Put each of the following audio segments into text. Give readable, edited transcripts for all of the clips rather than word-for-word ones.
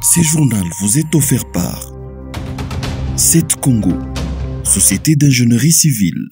Ce journal vous est offert par CET Congo, Société d'ingénierie civile.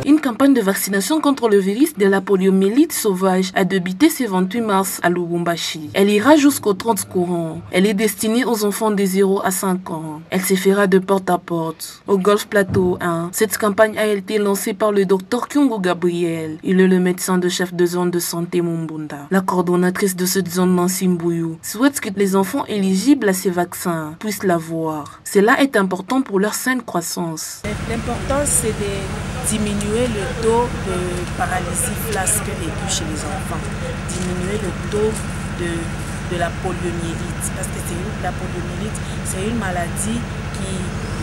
Une campagne de vaccination contre le virus de la poliomyélite sauvage a débuté ce 28 mars à Lubumbashi. Elle ira jusqu'au 30 courant. Elle est destinée aux enfants de 0 à 5 ans. Elle se fera de porte à porte. Au Golf Plateau 1, cette campagne a été lancée par le Dr Kyungu Gabriel. Il est le médecin de chef de zone de santé Mumbunda. La coordonnatrice de cette zone, Nancy Mbouyou, souhaite que les enfants éligibles à ces vaccins puissent l'avoir. Cela est important pour leur saine croissance. L'important, c'est de diminuer le taux de paralysie flasque aiguë chez les enfants, diminuer le taux de la poliomyélite, parce que la poliomyélite, c'est une maladie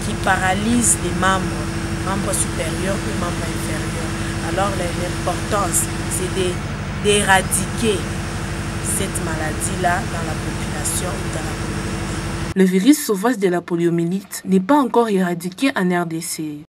qui paralyse les membres supérieurs et membres inférieurs. Alors l'importance, c'est d'éradiquer cette maladie-là dans la population ou dans la communauté. Le virus sauvage de la poliomyélite n'est pas encore éradiqué en RDC.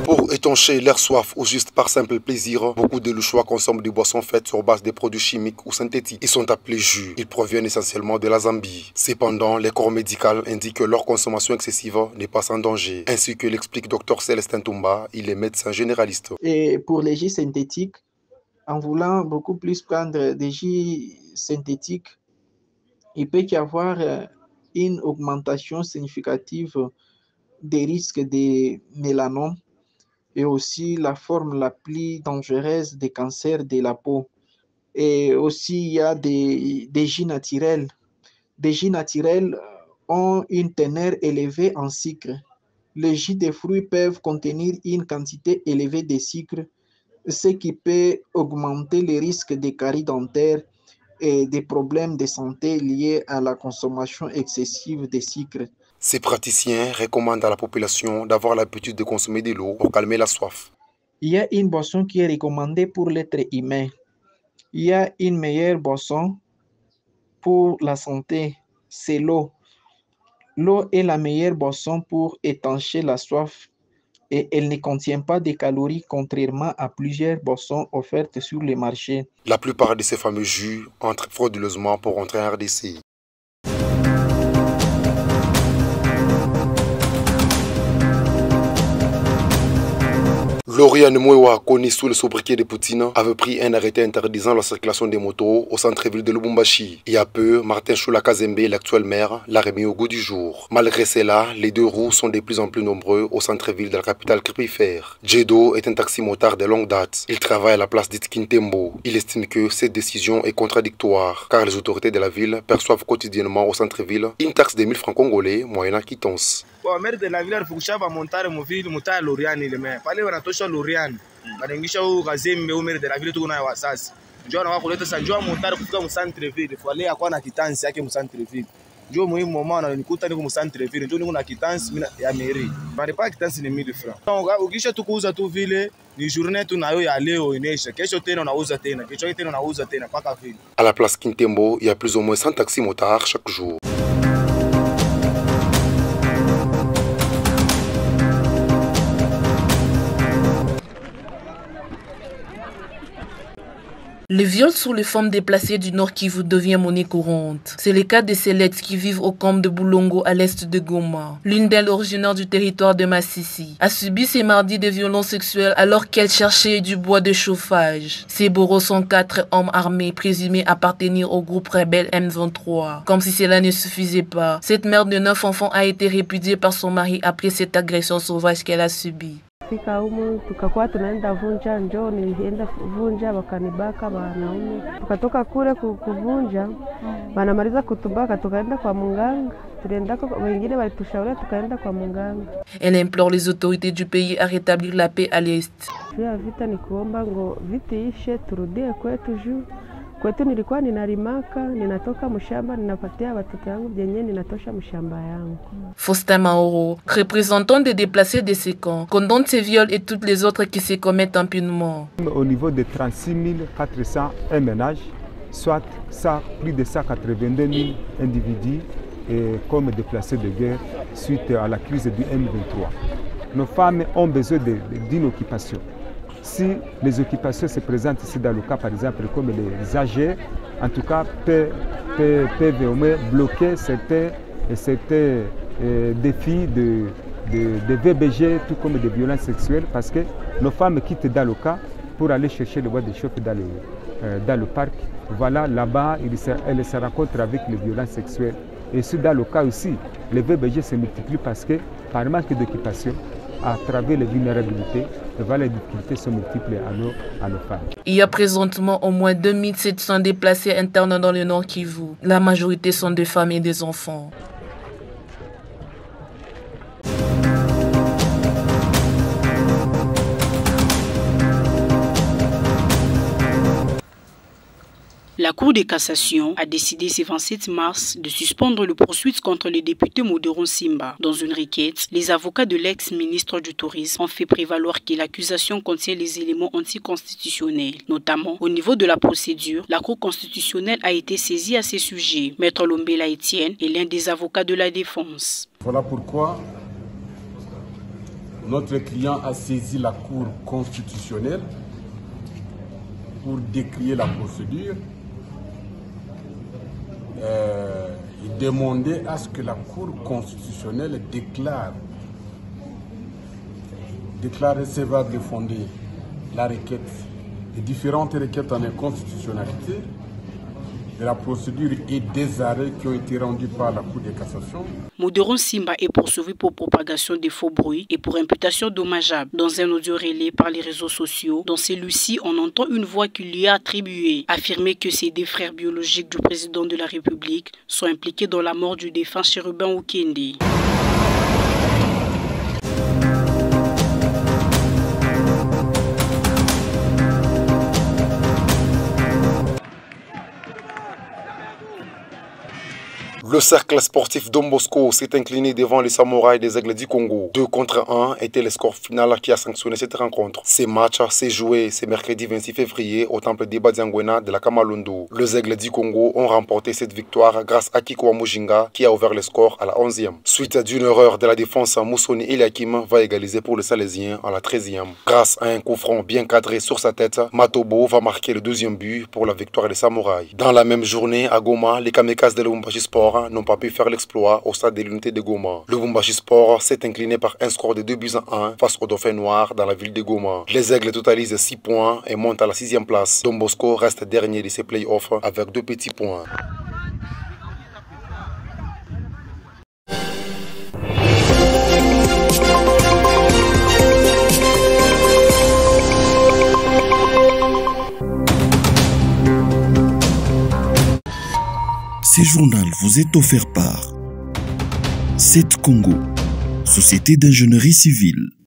Pour étancher leur soif ou juste par simple plaisir, beaucoup de Louchois consomment des boissons faites sur base de produits chimiques ou synthétiques. Ils sont appelés jus. Ils proviennent essentiellement de la Zambie. Cependant, les corps médicaux indiquent que leur consommation excessive n'est pas sans danger. Ainsi que l'explique Dr Célestin Toumba, il est médecin généraliste. Et pour les jus synthétiques, en voulant beaucoup plus prendre des jus synthétiques, il peut y avoir une augmentation significative des risques de mélanome et aussi la forme la plus dangereuse des cancers de la peau. Et aussi, il y a des jus naturels. Des jus naturels ont une teneur élevée en sucre. Les jus de fruits peuvent contenir une quantité élevée de sucre, ce qui peut augmenter les risques de caries dentaires et des problèmes de santé liés à la consommation excessive de sucre. Ces praticiens recommandent à la population d'avoir l'habitude de consommer de l'eau pour calmer la soif. Il y a une boisson qui est recommandée pour l'être humain. Il y a une meilleure boisson pour la santé, c'est l'eau. L'eau est la meilleure boisson pour étancher la soif et elle ne contient pas de calories contrairement à plusieurs boissons offertes sur le marché. La plupart de ces fameux jus entrent frauduleusement pour entrer en RDC. Lauriane Mwewa, connue sous le sobriquet de Poutine, avait pris un arrêté interdisant la circulation des motos au centre-ville de Lubumbashi. Il y a peu, Martin Choula Kazembe, l'actuel maire, l'a remis au goût du jour. Malgré cela, les deux roues sont de plus en plus nombreux au centre-ville de la capitale crépifère. Djedo est un taxi-motard de longue date. Il travaille à la place dite Kintembo. Il estime que cette décision est contradictoire, car les autorités de la ville perçoivent quotidiennement au centre-ville une taxe de 1000 francs congolais moyennant quittance. Bon, maire de la ville alifukushava montare movile mutaya Loriane ile me pale wanatosha Loriane wanaingisha huko Kazembe au maire de la ville tuko nayo wasasi njoo na kuleta sanjua montare kufika mu centre ville fale akwa na kitansi yake mu centre ville njoo muhimu mama ananikuta niko mu centre ville njoo niko na kitansi ya mairie bali pa kitansi ni 1000 francs donc ukisha tukuuza tu vile ni journée tu nayo ya leo inesha kesho tena unauza tena kesho tena unauza tena paka vile. À la place Kintembo, il y a plus ou moins 100 taxis motards chaque jour. Le viol sur les femmes déplacées du Nord Kivu devient monnaie courante. C'est le cas de Céleste qui vivent au camp de Boulongo à l'est de Goma. L'une d'elles, originaire du territoire de Massissi, a subi ces mardis de violences sexuelles alors qu'elle cherchait du bois de chauffage. Ces bourreaux sont 4 hommes armés présumés appartenir au groupe rebelle M23. Comme si cela ne suffisait pas, cette mère de 9 enfants a été répudiée par son mari après cette agression sauvage qu'elle a subie. Fika humu tukakuwa tunaenda vunja, njoo nilienda vunja wakanibaka wanaume, tukatoka kule kuvunja wanamaliza kutubaka, tukaenda kwa munganga, tulienda kwa wengine walitushauri tukaenda kwa munganga. Elle implore les autorités du pays à rétablir la paix à l'est. Vita ni kuomba ngo vita ishe turudie kwetu juu Kwetu nilikuwa ninalimaka, ninatoka mshamba, ninapatia watoto yangu vyenye ninatosha mshamba yangu. Faustin Maoro, représentant des déplacés de ces camps, condamne ces viols et toutes les autres qui se commettent impunément. Au niveau de 36 401 ménages, soit ça, plus de 182 000 individus comme déplacés de guerre suite à la crise du M23. Nos femmes ont besoin d'une occupation. Si les occupations se présentent ici dans le cas, par exemple, comme les AG, en tout cas, peuvent au moins bloquer certains défis de VBG, tout comme des violences sexuelles, parce que nos femmes quittent dans le cas pour aller chercher le bois de chauffe dans le parc. Voilà, là-bas, elles se rencontrent avec les violences sexuelles. Et c'est dans le cas aussi, les VBG se multiplient parce que, par manque d'occupation, à travers les vulnérabilités, les difficultés sont multiples à nos femmes. Il y a présentement au moins 2700 déplacés internes dans le Nord Kivu. La majorité sont des femmes et des enfants. La Cour de cassation a décidé ce 27 mars de suspendre le poursuite contre le député Moderon Simba. Dans une requête, les avocats de l'ex-ministre du Tourisme ont fait prévaloir que l'accusation contient les éléments anticonstitutionnels. Notamment, au niveau de la procédure, la Cour constitutionnelle a été saisie à ce sujet. Maître Lombela Etienne est l'un des avocats de la défense. Voilà pourquoi notre client a saisi la Cour constitutionnelle pour décrier la procédure. Il demandait à ce que la Cour constitutionnelle déclare recevable et fondée la requête, les différentes requêtes en inconstitutionnalité de la procédure et des arrêts qui ont été rendus par la Cour de cassation. Moderon Simba est poursuivi pour propagation de faux bruits et pour imputation dommageable. Dans un audio relais par les réseaux sociaux, dans celui-ci, on entend une voix qui lui a attribué, affirmer que ses deux frères biologiques du président de la République sont impliqués dans la mort du défunt Chérubin Okende. Le cercle sportif Don Bosco s'est incliné devant les samouraïs des Aigles du Congo. 2-1 était le score final qui a sanctionné cette rencontre. Ces matchs s'est joué ce mercredi 26 février au temple d'Iba Diangwena de la Kamalondo. Les Aigles du Congo ont remporté cette victoire grâce à Kiko Mujinga qui a ouvert le score à la 11e. Suite d'une erreur de la défense, Moussoni Eliakim va égaliser pour les Salésiens à la 13e. Grâce à un coup franc bien cadré sur sa tête, Matobo va marquer le deuxième but pour la victoire des samouraïs. Dans la même journée, à Goma, les kamikazes de Lubumbashi Sport n'ont pas pu faire l'exploit au stade de l'unité de Goma. Le Lubumbashi Sport s'est incliné par un score de 2-1 face au Dauphin Noir dans la ville de Goma. Les Aigles totalisent 6 points et montent à la 6e place. Don Bosco reste dernier de ses play-offs avec 2 petits points. Ce journal vous est offert par 7 Congo, Société d'ingénierie civile.